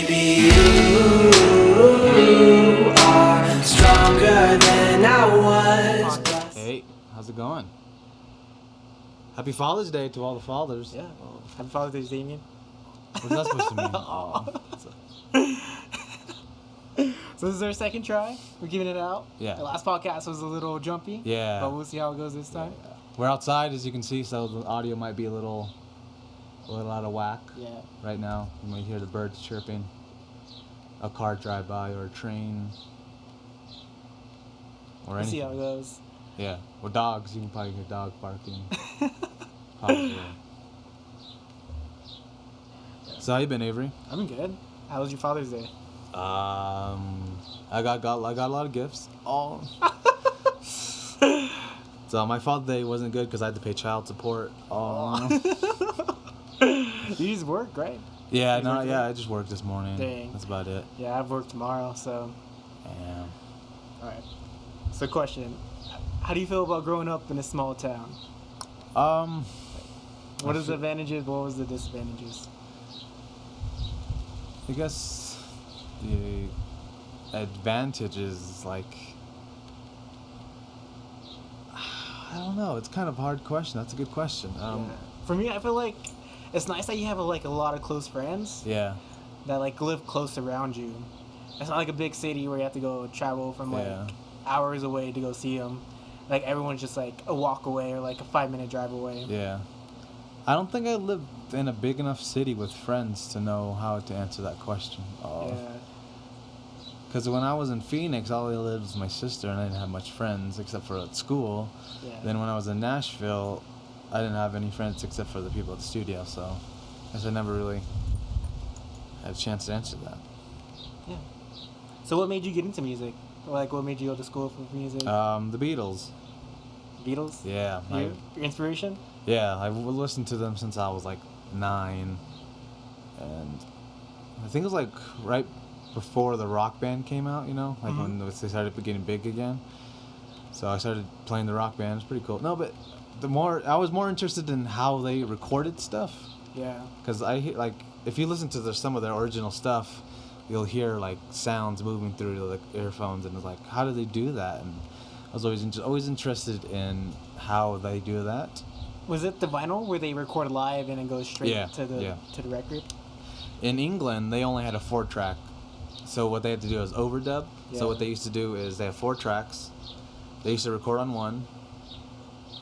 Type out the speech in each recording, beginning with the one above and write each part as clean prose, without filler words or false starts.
Baby, you are stronger than I was. Hey, how's it going? Happy Father's Day to all the fathers. Yeah, well, happy Father's Day, Damien. What's that supposed to mean? So this is our second try. We're giving it out. Yeah. The last podcast was a little jumpy. Yeah. But we'll see how it goes this time. Yeah. We're outside, as you can see, so the audio might be a little out of whack. Yeah. Right now, you might hear the birds chirping, a car drive by, or a train, or We'll anything. see how it goes. Yeah. Or dogs. You can probably hear dog barking. Probably. So how you been, Avery? I've been good. How was your Father's Day? I got a lot of gifts. Oh. So my Father's Day wasn't good because I had to pay child support. Oh. You just work, right? Yeah, You worked I just worked this morning. Dang. That's about it. Yeah, I have work tomorrow, so. Yeah. Alright. So question. How do you feel about growing up in a small town? What is the advantages? What was the disadvantages? I guess the advantage is like, I don't know. It's kind of a hard question. That's a good question. Yeah. For me, I feel like it's nice that you have like a lot of close friends Yeah. that like live close around you. It's not like a big city where you have to go travel from like hours away to go see them. Like everyone's just like a walk away or like a 5-minute drive away. Yeah. I don't think I lived in a big enough city with friends to know how to answer that question. Yeah. Because when I was in Phoenix, all I lived was my sister, and I didn't have much friends except for at school. Yeah. Then when I was in Nashville, I didn't have any friends except for the people at the studio, so I guess I never really had a chance to answer that. Yeah. So what made you get into music? Like what made you go to school for music? The Beatles. Beatles? Yeah. Your inspiration? Yeah, I've listened to them since I was like 9. And I think it was like right before the Rock Band came out, you know? Like when they started getting big again. So I started playing the Rock Band. It's pretty cool. No, but I was more interested in how they recorded stuff. Yeah. Because like, if you listen to some of their original stuff, you'll hear like sounds moving through the earphones, and it's like, how do they do that? And I was always interested in how they do that. Was it the vinyl where they record live and it goes straight to the record? In England, they only had a 4-track, so what they had to do is overdub. Yeah. So what they used to do is they have 4 tracks. They used to record on one,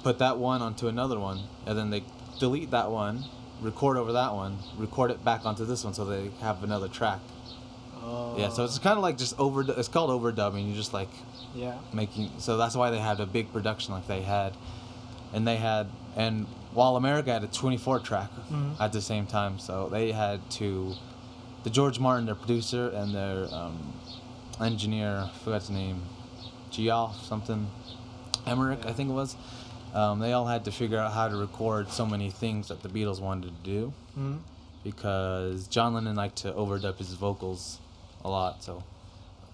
put that one onto another one, and then they delete that one, record over that one, record it back onto this one, so they have another track. Oh. Yeah, so it's kind of like just it's called overdubbing. You just like making, so that's why they had a big production like they had, and while America had a 24-track at the same time, so they had the George Martin, their producer, and their engineer, I forgot his name, Geoff something, Emmerich, I think it was. They all had to figure out how to record so many things that the Beatles wanted to do, because John Lennon liked to overdub his vocals a lot. So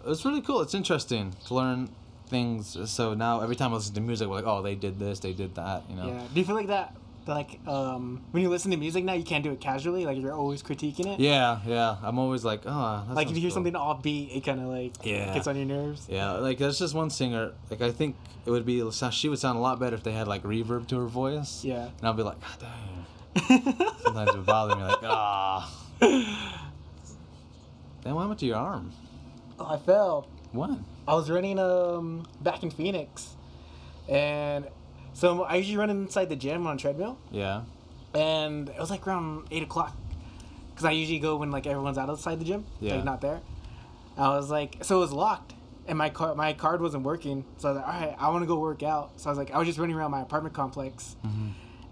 it was really cool. It's interesting to learn things. So now every time I listen to music, we're like, oh, they did this, they did that, you know. Yeah. Do you feel like that? Like when you listen to music now, you can't do it casually. Like you're always critiquing it. Yeah. I'm always like, oh. That like if you hear cool. something offbeat, it kind of like gets on your nerves. Yeah, like there's just one singer. Like I think it would be, she would sound a lot better if they had like reverb to her voice. Yeah. And I'll be like, God damn. Sometimes it would bother me, like, Then what happened to your arm? Oh, I fell. What? I was running back in Phoenix, and so I usually run inside the gym on a treadmill. Yeah. And it was like around 8 o'clock, because I usually go when like everyone's outside the gym, like not there. I was like, so it was locked, and my card wasn't working. So I was like, all right, I want to go work out. So I was like, I was just running around my apartment complex,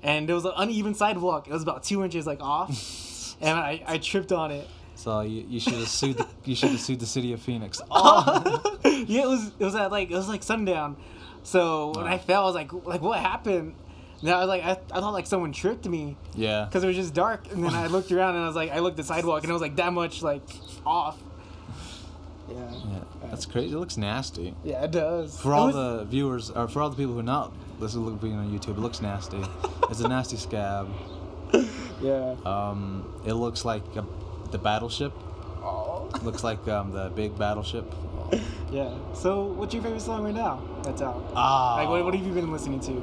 and there was an uneven sidewalk. It was about 2 inches like off, and I tripped on it. So you should have sued the city of Phoenix. Oh. Yeah, it was like sundown. So when I fell, I was like what happened? And I was like, I thought like someone tripped me. Yeah. Because it was just dark, and then I looked around and I was like, I looked at the sidewalk and it was like that much like off. Yeah. That's crazy. It looks nasty. Yeah, it does. For all the viewers, or for all the people who are not listening on YouTube, it looks nasty. It's a nasty scab. Yeah. It looks like the battleship. Oh. Looks like the big battleship. Yeah. So, what's your favorite song right now that's out? Like, what have you been listening to?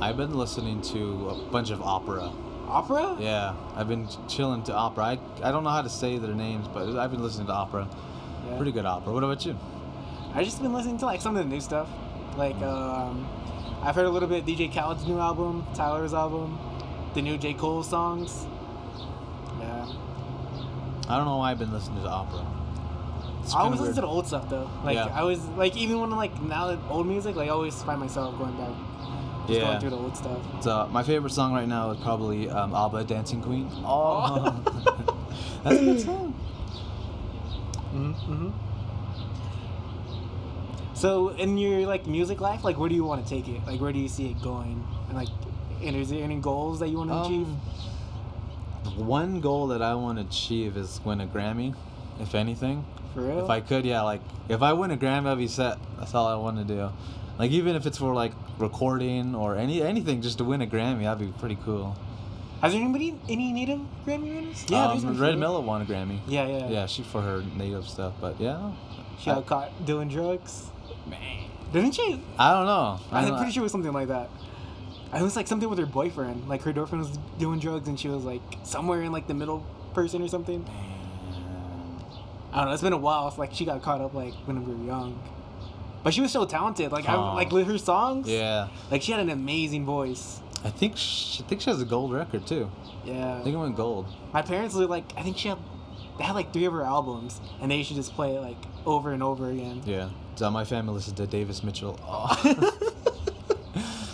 I've been listening to a bunch of opera. Opera? Yeah, I've been chilling to opera. I don't know how to say their names, but I've been listening to opera. Yeah. Pretty good opera. What about you? I've just been listening to like some of the new stuff. Like, I've heard a little bit of DJ Khaled's new album, Tyler's album, the new J. Cole songs. Yeah. I don't know why I've been listening to opera. I always listen to the old stuff though. Like yeah. I was like, even when I'm like now old music, like I always find myself going back, just going through the old stuff. So my favorite song right now is probably ABBA, Dancing Queen. Oh, that's a good song. Mm-hmm. So in your like music life, like where do you want to take it? Like where do you see it going? And like, is there any goals that you want to achieve? One goal that I want to achieve is win a Grammy, if anything. For real? If I could, yeah. Like if I win a Grammy, I'd be set. That's all I want to do. Like even if it's for like recording or anything, just to win a Grammy, that'd be pretty cool. Has there any native Grammy winners? Yeah, Red Miller won a Grammy. Yeah. Yeah, she for her native stuff, but yeah. She got caught doing drugs. Man, didn't she? I don't know. I'm pretty sure it was something like that. It was like something with her boyfriend. Like her boyfriend was doing drugs and she was like somewhere in like the middle person or something. I don't know. It's been a while. It's like she got caught up like when we were young, but she was so talented. Like I like with her songs. Yeah. Like she had an amazing voice. I think she has a gold record too. Yeah. I think it went gold. My parents were like, I think they had like 3 of her albums, and they used to just play it like over and over again. Yeah. So my family listens to Davis Mitchell. Oh.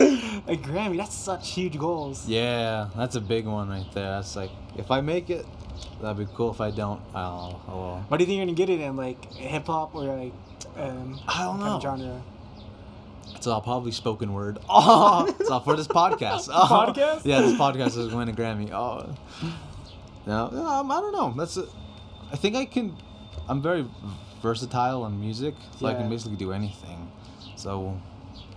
A Grammy, that's such huge goals. Yeah, that's a big one right there. That's like, if I make it, that'd be cool. If I don't, oh well. What do you think you're gonna get it in? Like hip hop or like I don't know. Genre? It's all probably spoken word. Oh, it's all for this podcast. Oh. Podcast? Yeah, this podcast is winning a Grammy. Oh, no, I don't know. I think I can. I'm very versatile in music, so I can basically do anything. So,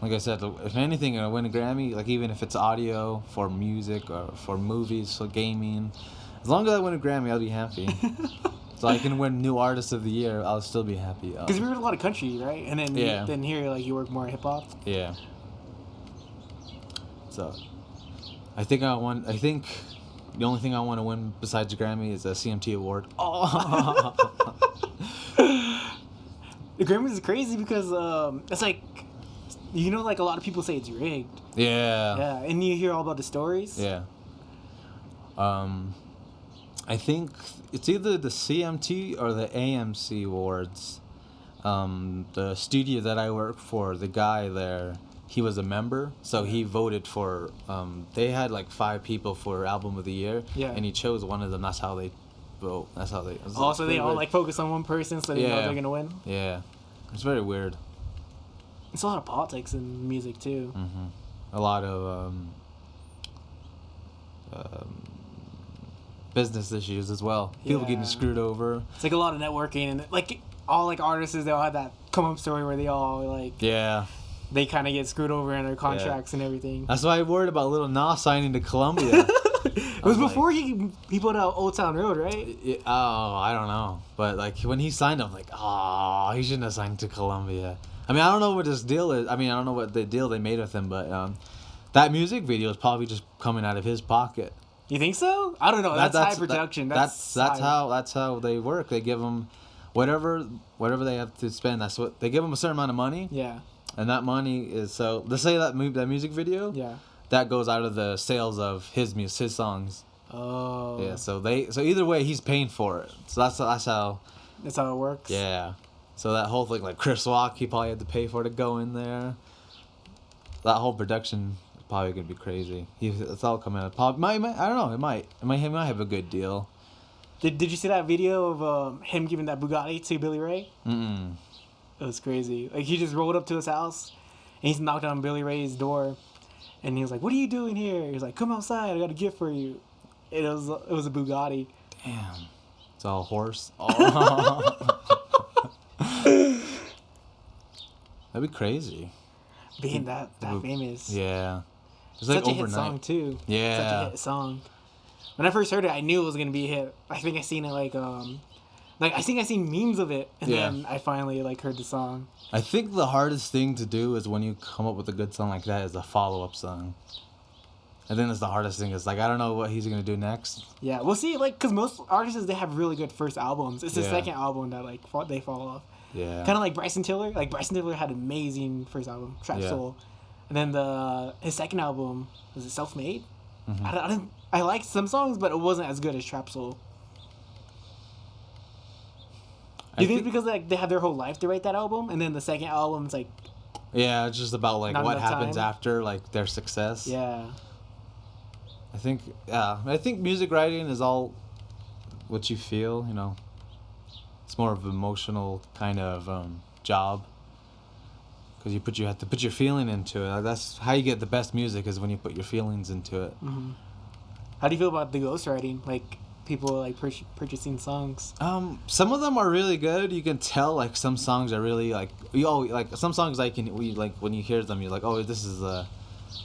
like I said, if anything, I win a Grammy. Like even if it's audio for music or for movies, for gaming, as long as I win a Grammy, I'll be happy. So I can win New Artist of the Year, I'll still be happy. Because we heard a lot of country, right? And then then here, like you work more hip hop. Yeah. So, I think the only thing I want to win besides a Grammy is a CMT award. Oh. The Grammys is crazy because it's like, like a lot of people say it's rigged. Yeah. Yeah, and you hear all about the stories. Yeah. I think it's either the CMT or the AMC awards. The studio that I work for, the guy there, he was a member, so he voted for. They had like 5 people for album of the year, and he chose one of them. That's how they vote. That's how they. So they all like focus on one person, so they know they're gonna win. Yeah, it's very weird. It's a lot of politics in music too. Mm-hmm. A lot of business issues as well. People getting screwed over. It's like a lot of networking, and like all like artists, they all have that come up story where they all like they kind of get screwed over in their contracts and everything. That's why I worried about Lil Nas signing to Columbia. It was before he put out Old Town Road, right? I don't know, but like when he signed, I'm like, he shouldn't have signed to Columbia. I mean, I don't know what his deal is. I mean, I don't know what the deal they made with him, but that music video is probably just coming out of his pocket. You think so? I don't know. That's high production. That's how they work. They give them whatever they have to spend. That's what they give them, a certain amount of money. Yeah. And that money is let's say that music video. Yeah. That goes out of the sales of his songs. Oh. Yeah. So either way, he's paying for it. So that's how. That's how it works. Yeah. So that whole thing, like Chris Rock, he probably had to pay for it to go in there. That whole production is probably gonna be crazy. It's all coming out. Probably I don't know. It might have a good deal. Did you see that video of him giving that Bugatti to Billy Ray? Mm-mm. It was crazy. Like he just rolled up to his house, and he's knocked on Billy Ray's door, and he was like, "What are you doing here?" He was like, "Come outside. I got a gift for you." It was a Bugatti. Damn. It's all horse. Oh. That'd be crazy. Being that famous. Yeah. It's like like such a hit song too. Yeah. Such a hit song. When I first heard it, I knew it was gonna be a hit. I think I seen it like Like, I think I seen memes of it, and then I finally, like, heard the song. I think the hardest thing to do is when you come up with a good song like that is a follow-up song. I think that's the hardest thing. Is like, I don't know what he's going to do next. Yeah, we'll see, like, because most artists, they have really good first albums. It's the second album that, like, they fall off. Yeah. Kind of like Bryson Tiller. Like, Bryson Tiller had an amazing first album, Trap Soul. And then his second album, was it Self-Made? Mm-hmm. I liked some songs, but it wasn't as good as Trap Soul. Do you think it's because like they had their whole life to write that album, and then the second album is like... Yeah, it's just about like what happens after like their success. Yeah. I think music writing is all what you feel, you know. It's more of an emotional kind of job. Because you have to put your feeling into it. Like, that's how you get the best music, is when you put your feelings into it. Mm-hmm. How do you feel about the ghostwriting? Like, people like purchasing songs? Some of them are really good. You can tell like some songs are really like some songs when you hear them, you're like, oh, this is a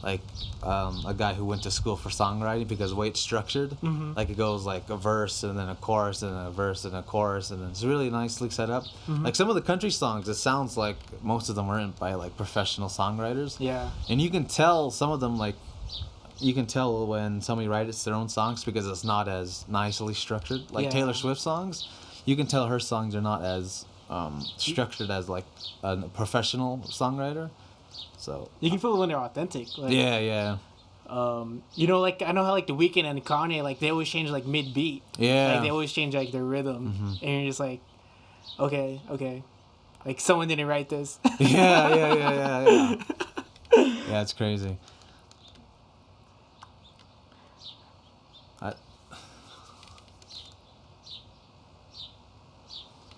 guy who went to school for songwriting, because the way it's structured, like it goes like a verse and then a chorus and a verse and a chorus, and it's really nicely set up. Like some of the country songs, it sounds like most of them were written by like professional songwriters. Yeah. And you can tell some of them, like, you can tell when somebody writes their own songs because it's not as nicely structured. Like Taylor Swift songs, you can tell her songs are not as structured as like a professional songwriter. So you can feel when they're authentic. Like, yeah. You know, like I know how like The Weeknd and Kanye, like they always change like mid beat. Yeah. Like they always change like their rhythm, and you're just like, okay, like someone didn't write this. Yeah. Yeah, it's crazy.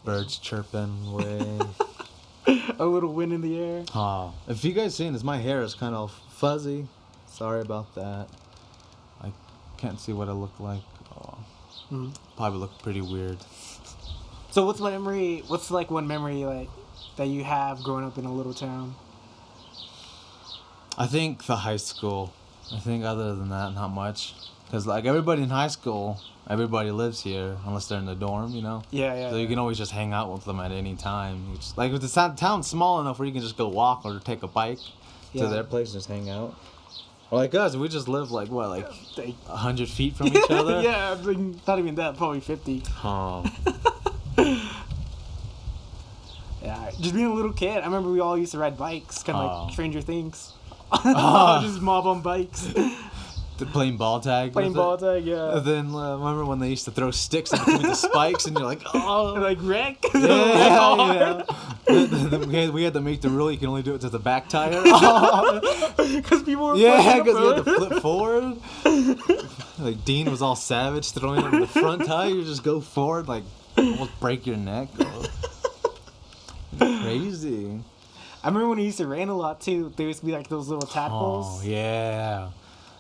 Birds chirping away. A little wind in the air. Oh, if you guys seen this, my hair is kind of fuzzy. Sorry about that. I can't see what I look like. Oh. Probably look pretty weird. So what's like one memory like that you have growing up in a little town? I think the high school. I think other than that, not much. Because like everybody in high school, everybody lives here unless they're in the dorm, you know? Yeah. So you can always just hang out with them at any time. Like if the town's small enough where you can just go walk or take a bike to their place and just hang out. Or like us, we just live like 100 feet from each other? Yeah, not even that, probably 50. Oh. Yeah, just being a little kid, I remember we all used to ride bikes, kind of like Stranger Things. Just mob on bikes. Playing ball tag. Yeah. And then remember when they used to throw sticks in between the spikes, and you're like, oh, like wreck. Yeah. We had to make the rule you can only do it to the back tire. Because people were because you had to flip forward. Like Dean was all savage throwing it in the front tire. You just go forward, like almost break your neck. Crazy. I remember when it used to rain a lot too. There used to be like those little tadpoles. Oh yeah.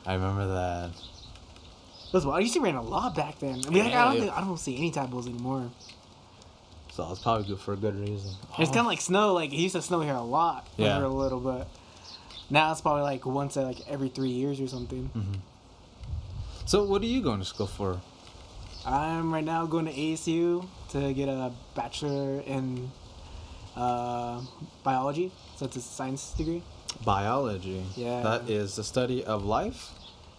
I remember that. I used to rain a lot back then. I mean, I don't see any tadpoles anymore. So it's probably good for a good reason. It's kind of like snow. Like it used to snow here a lot when we were little, but now it's probably like once every 3 years or something. Mm-hmm. So what are you going to school for? I'm right now going to ASU to get a bachelor in biology. So it's a science degree. Biology. Yeah. That is the study of life?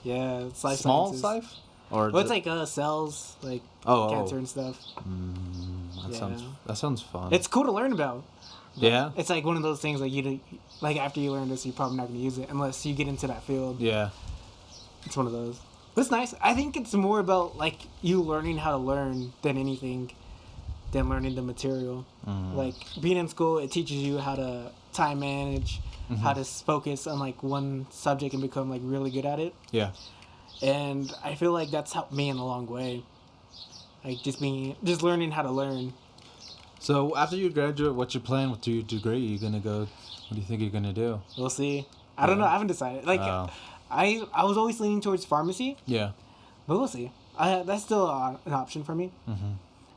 Yeah, it's life Small sciences. life? Or it's like cells, like cancer and stuff. That sounds fun. It's cool to learn about. Yeah. It's like one of those things like after you learn this, you're probably not going to use it unless you get into that field. Yeah. It's one of those. But it's nice. I think it's more about like you learning how to learn than anything, than learning the material. Like being in school, it teaches you how to time manage, how to focus on like one subject and become like really good at it. Yeah. And I feel like that's helped me in a long way. Like just learning how to learn. So after you graduate, what's your plan with your degree? Are you gonna go? What do you think you're gonna do? We'll see. I don't know. I haven't decided. Like, I was always leaning towards pharmacy. Yeah. But we'll see. That's still an option for me.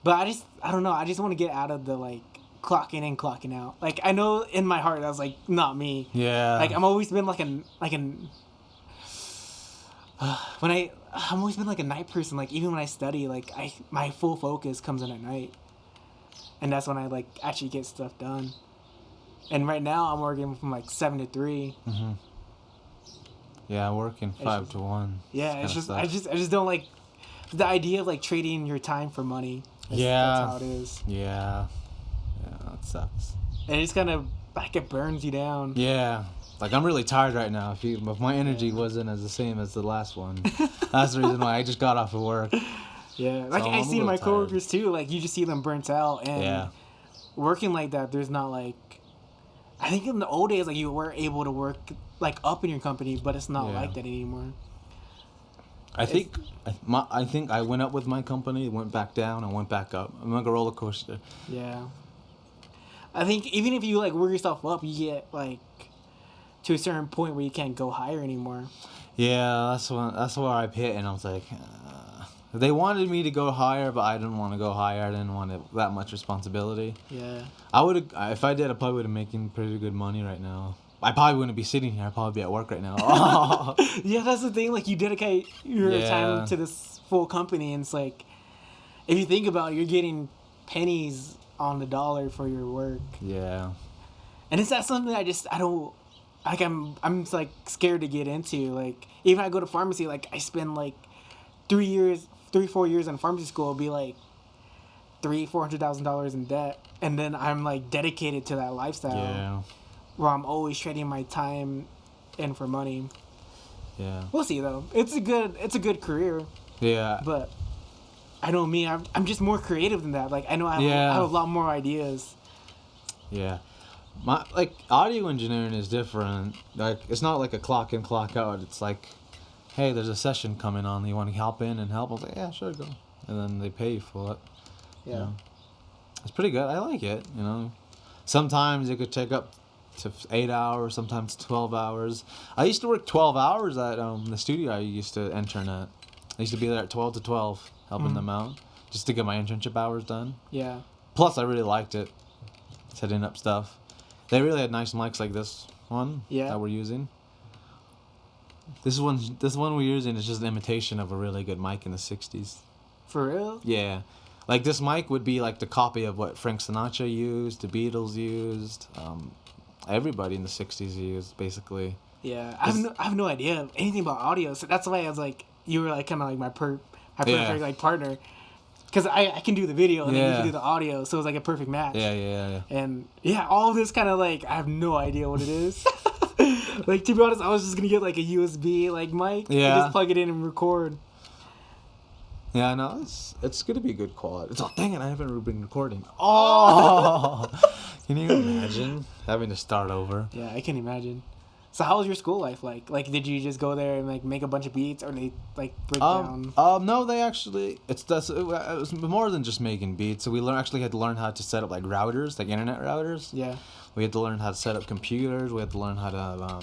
But I don't know. I just want to get out of the like clocking in, clocking out. Like I know in my heart that's like not me. Yeah. Like I'm always been I've always been like a night person. Like even when I study, like my full focus comes in at night. and that's when I like actually get stuff done. And right now I'm working from like 7 to 3. Mm-hmm. Yeah, working 5 to 1. Yeah, it's just I just don't like the idea of like trading your time for money. That's how it is. Yeah, that sucks. And it's kind of like it burns you down. Yeah, like I'm really tired right now. If my energy wasn't as the same as the last one, that's the reason why I just got off of work. Yeah, like I see my coworkers too. Like you just see them burnt out, and working like that. There's not like, I think in the old days, like you were able to work like up in your company, but it's not like that anymore. I think I went up with my company, went back down, and went back up. I'm like a roller coaster. Yeah. I think even if you like work yourself up, you get like to a certain point where you can't go higher anymore. Yeah, that's where I hit, and I was like, they wanted me to go higher, but I didn't want to go higher. I didn't want that much responsibility. Yeah. If I did, I probably would have making pretty good money right now. I probably wouldn't be sitting here. I'd probably be at work right now. Yeah, that's the thing. Like, you dedicate your time to this full company, and it's like, if you think about it, you're getting pennies on the dollar for your work. Yeah. And it's not something I don't, like, I'm like scared to get into. Like, even I go to pharmacy, like, I spend like 4 years in pharmacy school, it'll be like $400,000 in debt, and then I'm like dedicated to that lifestyle. Yeah. Where I'm always trading my time in for money. Yeah. We'll see though. It's a good career. Yeah. But I know me, I'm just more creative than that. Like I know I have a lot more ideas. Yeah. My audio engineering is different. Like it's not like a clock in, clock out. It's like, hey, there's a session coming on. You want to help in and help? I was like, yeah, sure, go. And then they pay you for it. Yeah. You know? It's pretty good. I like it. You know, sometimes it could take up to 8 hours, sometimes 12 hours. I used to work 12 hours at the studio I used to intern at. I used to be there at 12 to 12, helping them out, just to get my internship hours done. Yeah. Plus, I really liked it, setting up stuff. They really had nice mics like this one that we're using. This one we're using is just an imitation of a really good mic in the 60s. For real? Yeah. Like, this mic would be like the copy of what Frank Sinatra used, the Beatles used, everybody in the 60s used, basically. Yeah. I have no idea anything about audio, so that's why I was like, you were like kind of like my perfect like partner. Because I can do the video and then you can do the audio, so it was like a perfect match. Yeah. And all this kind of like, I have no idea what it is. Like, to be honest, I was just going to get like a USB like mic and just plug it in and record. Yeah, no, it's going to be good quality. Oh, dang it, I haven't been recording. Oh! Can you imagine having to start over? Yeah, I can imagine. So how was your school life like? Like, did you just go there and like make a bunch of beats, or they like break down? No, they actually it was more than just making beats. So we actually had to learn how to set up like routers, like internet routers. Yeah. We had to learn how to set up computers. We had to learn how to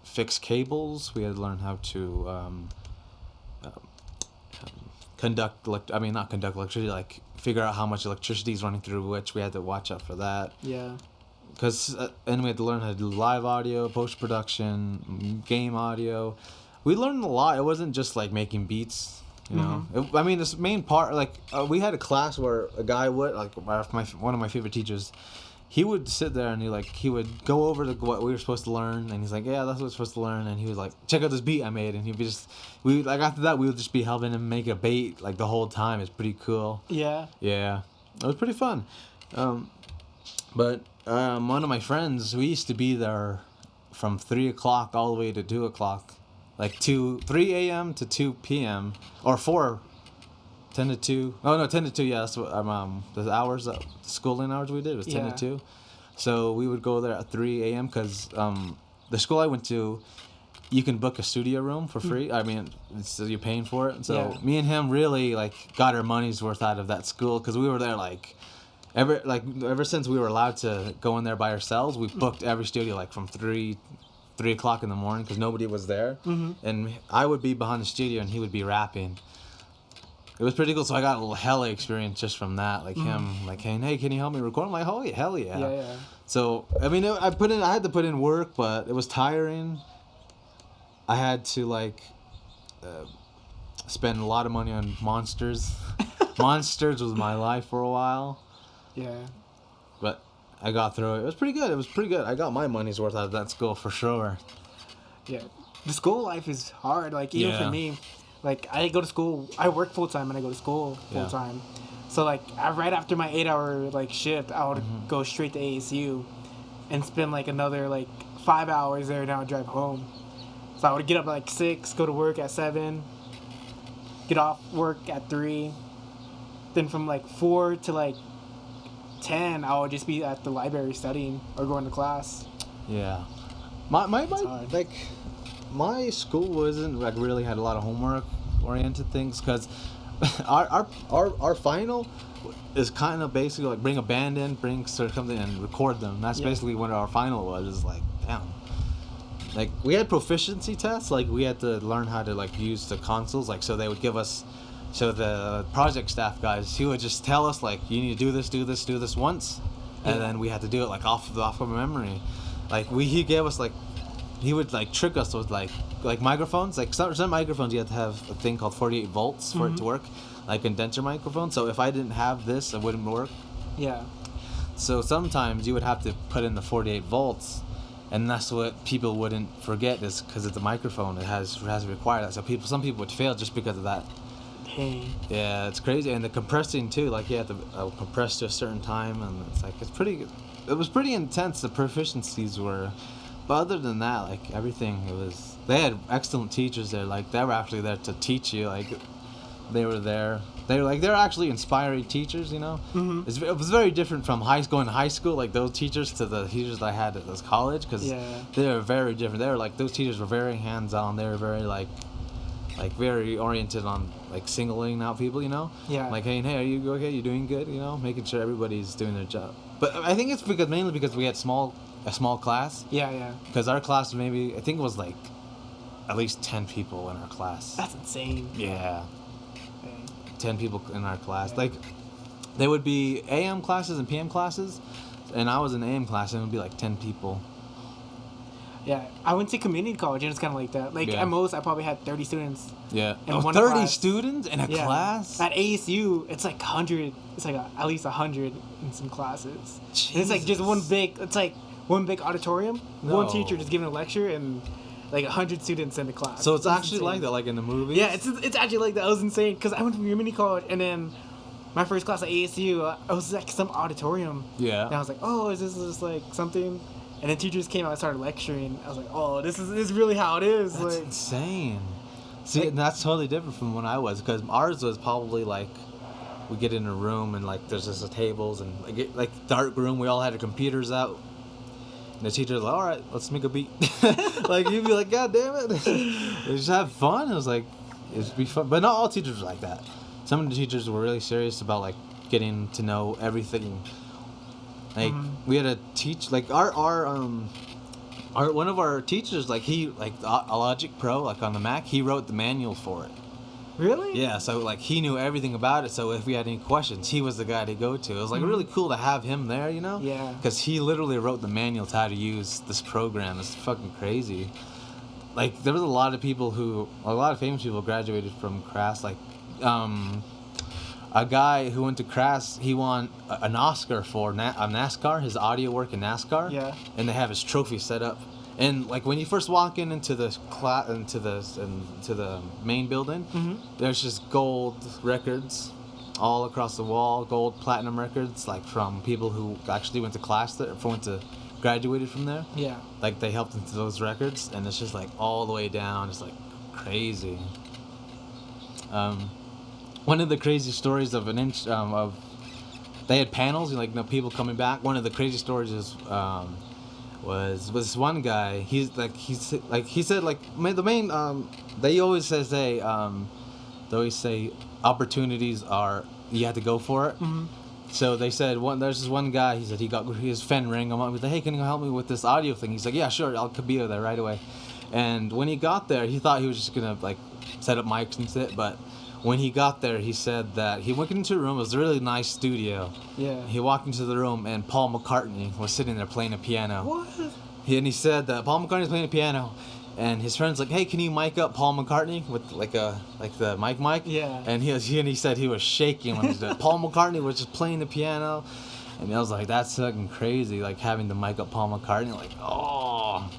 fix cables. We had to learn how to not conduct electricity. Like figure out how much electricity is running through which. We had to watch out for that. Yeah. And we had to learn how to do live audio, post-production, game audio. We learned a lot. It wasn't just like making beats, you know. This main part, like we had a class where a guy would, like one of my favorite teachers, he would sit there and he would go over to what we were supposed to learn, and he's like, yeah, that's what we're supposed to learn, and he was like, check out this beat I made, and he'd be after that we would just be helping him make a beat like the whole time. It's pretty cool. Yeah. Yeah, it was pretty fun. But one of my friends, we used to be there from 3 o'clock all the way to 2 o'clock. Like 3 a.m. to 2 p.m. Or 10 to 2. Oh, no, 10 to 2, yeah. That's what, the hours, the schooling hours we did was 10 to 2. So we would go there at 3 a.m. because the school I went to, you can book a studio room for free. So you're paying for it. So me and him really, got our money's worth out of that school because we were there, ever since we were allowed to go in there by ourselves, we booked every studio from 3 o'clock in the morning because nobody was there, and I would be behind the studio and he would be rapping. It was pretty cool. So I got a hella experience just from that, him hey, can you help me record? I'm like, oh yeah, hell yeah. Yeah. So I had to put in work, but it was tiring. I had to spend a lot of money on monsters. Monsters was my life for a while. Yeah. But I got through it. It was pretty good. It was pretty good. I got my money's worth out of that school for sure. Yeah. The school life is hard. Like, even for me, like, I go to school. I work full-time and I go to school full-time. So, like, right after my 8-hour, like, shift, I would go straight to ASU and spend, like, another, like, 5 hours there, and I would drive home. So I would get up at, like, 6, go to work at 7, get off work at 3. Then from, like, 4 to, like, 10, I would just be at the library studying or going to class. Yeah. My like, my school wasn't, like, really had a lot of homework-oriented things, because our final is kind of basically like bring a band in, bring something and record them. That's basically what our final was. Is like, damn. Like, we had proficiency tests. Like, we had to learn how to, like, use the consoles. Like, so they would give us, so the project staff guys, he would just tell us, like, you need to do this once, and then we had to do it, like, off of memory. Like, he gave us, like, he would, like, trick us with, like microphones. Like, some microphones you have to have a thing called 48 volts for it to work, like condenser microphone. So if I didn't have this, it wouldn't work. Yeah. So sometimes you would have to put in the 48 volts, and that's what people wouldn't forget, is because of the microphone. It has to require that. So some people would fail just because of that. Dang. Yeah, it's crazy. And the compressing too. Like, you have to compress to a certain time, and it's like, it was pretty intense. The proficiencies were. But other than that, like, everything, they had excellent teachers there. Like, they were actually there to teach you. Like, they were there. They're actually inspiring teachers, you know? Mm-hmm. It was very different from going to high school, like, those teachers, to the teachers I had at this college, because they were very different. They were, like, those teachers were very hands-on. They were very, like very oriented on, like, singling out people, you know? Yeah. Like, hey, are you okay? You doing good? You know? Making sure everybody's doing their job. But I think it's mainly because we had a small class. Yeah. Because our class I think it was, like, at least 10 people in our class. That's insane. Yeah. 10 people in our class. Yeah. Like, there would be AM classes and PM classes, and I was in AM class, and it would be, like, 10 people. Yeah, I went to community college, and it's kind of like that. Like, at most, I probably had 30 students. Yeah. In 30 class. Students in a class? At ASU, it's like 100. It's like at least 100 in some classes. And it's like just one big auditorium. No. One teacher just giving a lecture, and like 100 students in the class. So it's actually like that, like in the movies? Yeah, it's actually like that. It was insane, because I went to community college, and then my first class at ASU, I was like some auditorium. Yeah. And I was like, oh, is this just like something? And then teachers came out and started lecturing. I was like, oh, this is really how it is. That's like, insane. See, and that's totally different from when I was, because ours was probably like, we get in a room and, like, there's just the tables and, like dark room. We all had our computers out. And the teacher's like, all right, let's make a beat. Like, you'd be like, God damn it. They just have fun. It was like, it'd be fun. But not all teachers were like that. Some of the teachers were really serious about, like, getting to know everything. Like, we had a like, one of our teachers, like, he, like, a Logic Pro, like, on the Mac, he wrote the manual for it. Really? Yeah, so, like, he knew everything about it, so if we had any questions, he was the guy to go to. It was, like, really cool to have him there, you know? Yeah. Because he literally wrote the manual to how to use this program. It's fucking crazy. Like, there was a lot of famous people graduated from Crass, like, a guy who went to Crass, he won an Oscar for NASCAR, his audio work in NASCAR. Yeah. And they have his trophy set up. And, like, when you first walk into the main building, there's just gold records all across the wall, gold platinum records, like, from people who actually went to class there, graduated from there. Yeah. Like, they helped into those records, and it's just, like, all the way down. It's, like, crazy. One of the crazy stories of they had panels, like, people coming back. One of the crazy stories is was this one guy. He said the main they always say opportunities are, you have to go for it. Mm-hmm. So they said there's this one guy. He said he got his fen ring. I'm like, hey, can you help me with this audio thing? He's like, yeah, sure, I'll be there right away. And when he got there, he thought he was just gonna, like, set up mics and shit, but when he got there, he said that he went into a room. It was a really nice studio. Yeah. He walked into the room, and Paul McCartney was sitting there playing a piano. What? He said that Paul McCartney was playing a piano, and his friend's like, "Hey, can you mic up Paul McCartney with the mic?" Yeah. And he said he was shaking when he was doing it. Paul McCartney was just playing the piano, And I was like, that's fucking crazy. Like having the mic up Paul McCartney, like, oh.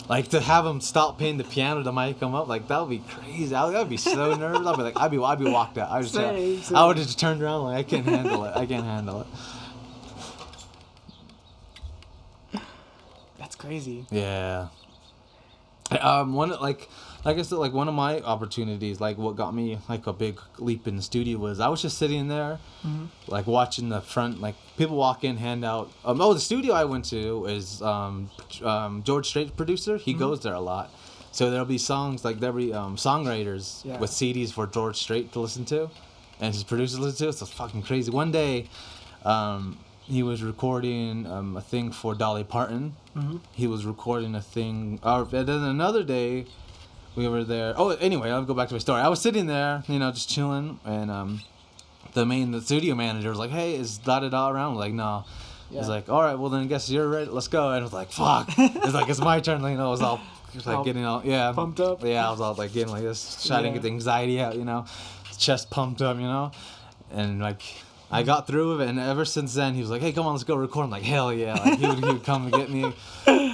Like to have him stop playing the piano, the mic come up, like that would be crazy. I'd be so nervous. I'd be like, I'd be walked out. I would have just turned around like I can't handle it. I can't handle it. That's crazy. Yeah. One like I said, like one of my opportunities, like what got me like a big leap in the studio was I was just sitting there, like watching the front, like people walk in, hand out. The studio I went to is George Strait's producer. He goes there a lot, so there'll be songs like there'll be songwriters with CDs for George Strait to listen to, and his producers listen to. So it's fucking crazy. One day, he was recording a thing for Dolly Parton. He was recording a thing, and then another day. We were there. Oh, anyway, I'll go back to my story. I was sitting there, just chilling, and the studio manager was like, "Hey, is da-da-da around?" I'm like, "No." Yeah. He's like, "All right, well then I guess you're ready. Let's go." And I was like, "Fuck!" It's like it's my turn. I was all like getting all pumped up. Yeah, I was all like getting like this, trying to get the anxiety out, chest pumped up, and like. I got through with it, and ever since then, he was like, "Hey, come on, let's go record." I'm like, "Hell yeah!" Like he would come and get me.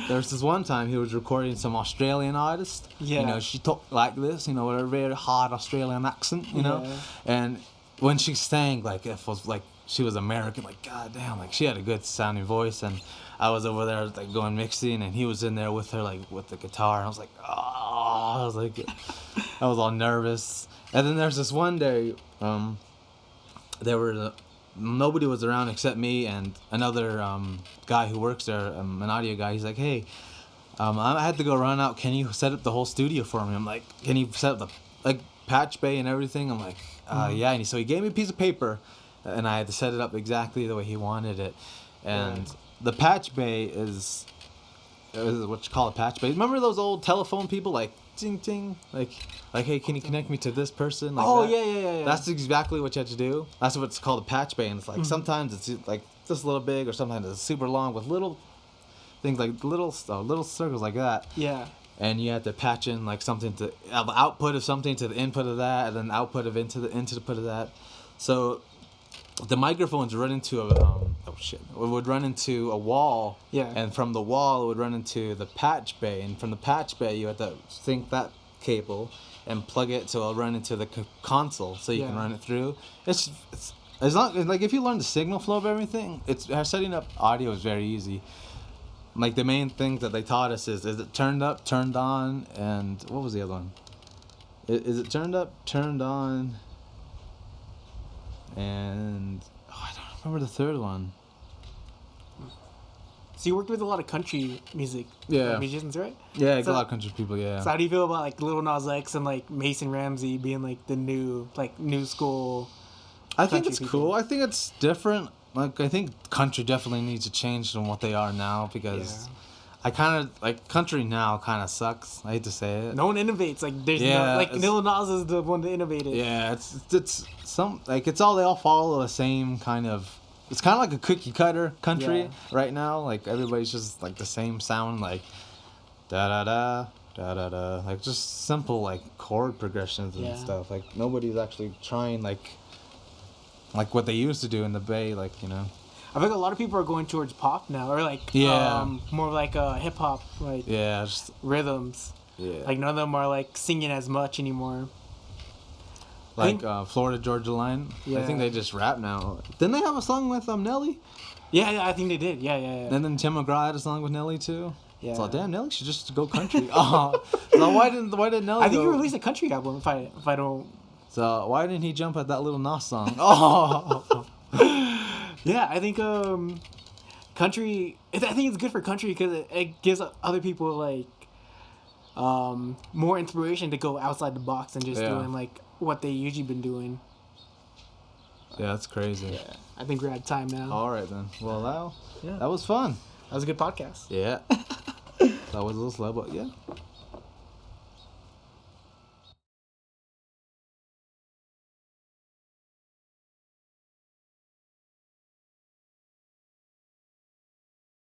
There was this one time he was recording some Australian artist. Yeah. She talked like this, with a very hard Australian accent, And when she sang, like it was like she was American, like goddamn, like she had a good sounding voice. And I was over there like going mixing, and he was in there with her like with the guitar. And I was like, oh, I was all nervous. And then there's this one day, nobody was around except me and another guy who works there, an audio guy. He's like, "Hey, I had to go run out. Can you set up the whole studio for me?" I'm like, "Can you set up the patch bay and everything?" I'm like, "Yeah." And so he gave me a piece of paper, and I had to set it up exactly the way he wanted it. And the patch bay is what you call a patch bay. Remember those old telephone people like? Ting ting, like, hey, can you connect me to this person? Like that? Yeah. That's exactly what you have to do. That's what it's called, a patch bay, and it's like sometimes it's like just a little big, or sometimes it's super long with little things like little circles like that. Yeah. And you have to patch in like something to the output of something to the input of that, and then output of into the input of that. So the microphones run into it would run into a wall, and from the wall it would run into the patch bay, and from the patch bay you have to sync that cable and plug it so it'll run into the console so you can run it through. It's not like if you learn the signal flow of everything, setting up audio is very easy. Like the main things that they taught us is it turned up, turned on, and what was the other one? Is it turned up, turned on? And I don't remember the third one. So you worked with a lot of country music musicians, right? Yeah, a lot of country people, yeah. So how do you feel about like Lil Nas X and like Mason Ramsey being like the new school? I think it's cool. I think it's different. Like I think country definitely needs to change from what they are now because I kind of like country now kind of sucks. I hate to say it. No one innovates. Like there's Lil Nas is the one that innovated. Yeah, it's some like they all follow the same kind of. It's kind of like a cookie cutter country right now. Like everybody's just like the same sound, like da da da da da da, like just simple like chord progressions and stuff. Like nobody's actually trying like what they used to do in the Bay, like I think a lot of people are going towards pop now, or like more like hip hop, like just rhythms. Yeah, like none of them are like singing as much anymore. Like Florida Georgia Line. Yeah. I think they just rap now. Didn't they have a song with Nelly? Yeah, I think they did. Yeah. And then Tim McGraw had a song with Nelly too. Yeah. So damn, Nelly should just go country. So why didn't Nelly? I think he released a country album. If I don't. So why didn't he jump at that little Nas song? Yeah, I think country. I think it's good for country because it gives other people like more inspiration to go outside the box and just doing like what they usually been doing. Yeah, that's crazy. Yeah, I think we're out of time now. All right then. Well, that was fun. That was a good podcast. Yeah. That was a little slow, but yeah.